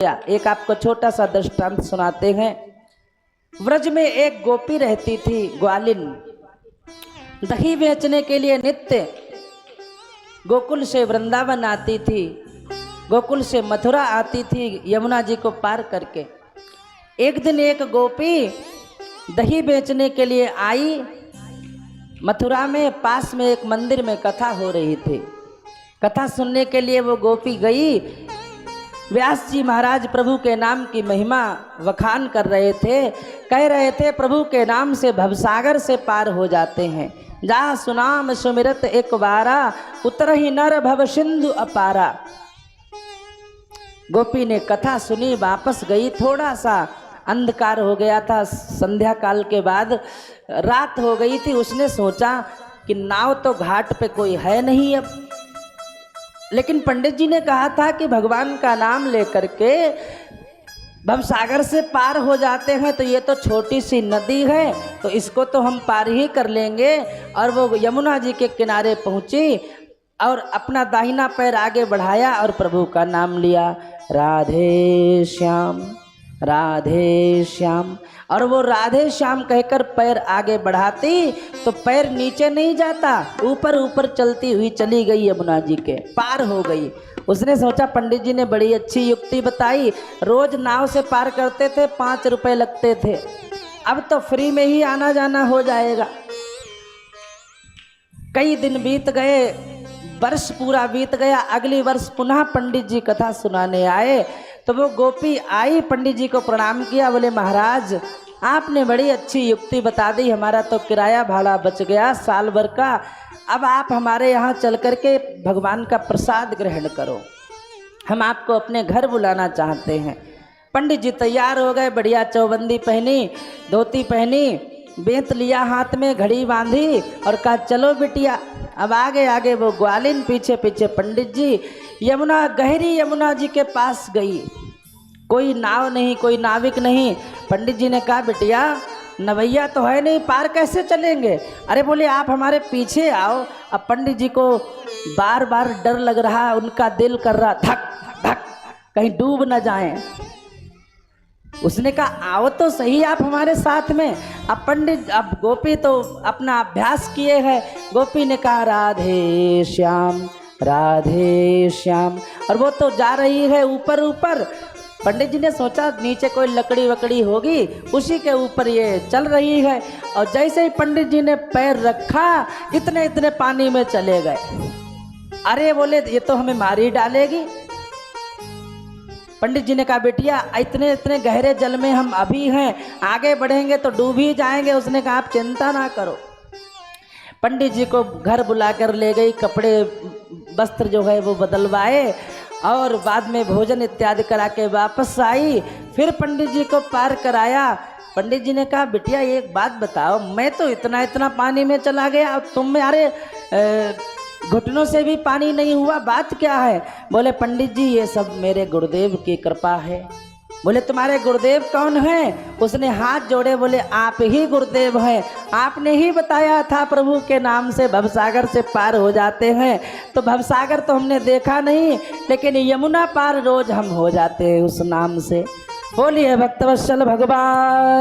एक आपको छोटा सा दृष्टांत सुनाते हैं। व्रज में एक गोपी रहती थी, ग्वालिन। दही बेचने के लिए नित्य गोकुल से वृंदावन आती थी, गोकुल से मथुरा आती थी, यमुना जी को पार करके। एक दिन एक गोपी दही बेचने के लिए आई। मथुरा में पास में एक मंदिर में कथा हो रही थी। कथा सुनने के लिए वो गोपी गई। व्यास जी महाराज प्रभु के नाम की महिमा वखान कर रहे थे, कह रहे थे प्रभु के नाम से भवसागर से पार हो जाते हैं। जा सुनाम सुमिरत एक बारा, उतर ही नर भव सिंधु अपारा। गोपी ने कथा सुनी, वापस गई। थोड़ा सा अंधकार हो गया था, संध्या काल के बाद रात हो गई थी। उसने सोचा कि नाव तो घाट पे कोई है नहीं अब, लेकिन पंडित जी ने कहा था कि भगवान का नाम लेकर के भवसागर से पार हो जाते हैं, तो ये तो छोटी सी नदी है, तो इसको तो हम पार ही कर लेंगे। और वो यमुना जी के किनारे पहुंची और अपना दाहिना पैर आगे बढ़ाया और प्रभु का नाम लिया, राधे श्याम राधे श्याम। और वो राधे श्याम कहकर पैर आगे बढ़ाती तो पैर नीचे नहीं जाता, ऊपर ऊपर चलती हुई चली गई, यमुना जी के पार हो गई। उसने सोचा पंडित जी ने बड़ी अच्छी युक्ति बताई। रोज नाव से पार करते थे, 5 रुपए लगते थे, अब तो फ्री में ही आना जाना हो जाएगा। कई दिन बीत गए, वर्ष पूरा बीत गया। अगली वर्ष पुनः पंडित जी कथा सुनाने आए तो वो गोपी आई, पंडित जी को प्रणाम किया, बोले महाराज आपने बड़ी अच्छी युक्ति बता दी, हमारा तो किराया भाड़ा बच गया साल भर का। अब आप हमारे यहाँ चल कर के भगवान का प्रसाद ग्रहण करो, हम आपको अपने घर बुलाना चाहते हैं। पंडित जी तैयार हो गए, बढ़िया चौबंदी पहनी, धोती पहनी, बेंत लिया हाथ में, घड़ी बांधी और कहा चलो बिटिया। अब आगे आगे वो ग्वालिन, पीछे पीछे पंडित जी। यमुना, गहरी यमुना जी के पास गई। कोई नाव नहीं, कोई नाविक नहीं। पंडित जी ने कहा बिटिया नवैया तो है नहीं, पार कैसे चलेंगे? अरे बोले आप हमारे पीछे आओ। अब पंडित जी को बार बार डर लग रहा, उनका दिल कर रहा धक धक, कहीं डूब न जाएं। उसने कहा आओ तो सही आप हमारे साथ में। अब गोपी तो अपना अभ्यास किए हैं। गोपी ने कहा राधे श्याम राधे श्याम, और वो तो जा रही है ऊपर ऊपर। पंडित जी ने सोचा नीचे कोई लकड़ी वकड़ी होगी, उसी के ऊपर ये चल रही है। और जैसे ही पंडित जी ने पैर रखा, इतने इतने पानी में चले गए। अरे बोले ये तो हमें मार ही डालेगी। पंडित जी ने कहा बेटिया इतने इतने गहरे जल में हम अभी हैं, आगे बढ़ेंगे तो डूब ही जाएंगे। उसने कहा आप चिंता ना करो। पंडित जी को घर बुलाकर ले गई, कपड़े वस्त्र जो है वो बदलवाए और बाद में भोजन इत्यादि करा के वापस आई। फिर पंडित जी को पार कराया। पंडित जी ने कहा बिटिया एक बात बताओ, मैं तो इतना इतना पानी में चला गया और तुम यारे घुटनों से भी पानी नहीं हुआ, बात क्या है? बोले पंडित जी ये सब मेरे गुरुदेव की कृपा है। बोले तुम्हारे गुरुदेव कौन हैं? उसने हाथ जोड़े, बोले आप ही गुरुदेव हैं, आपने ही बताया था प्रभु के नाम से भवसागर से पार हो जाते हैं। तो भवसागर तो हमने देखा नहीं, लेकिन यमुना पार रोज हम हो जाते हैं उस नाम से। बोलिए भक्तवत्सल भगवान।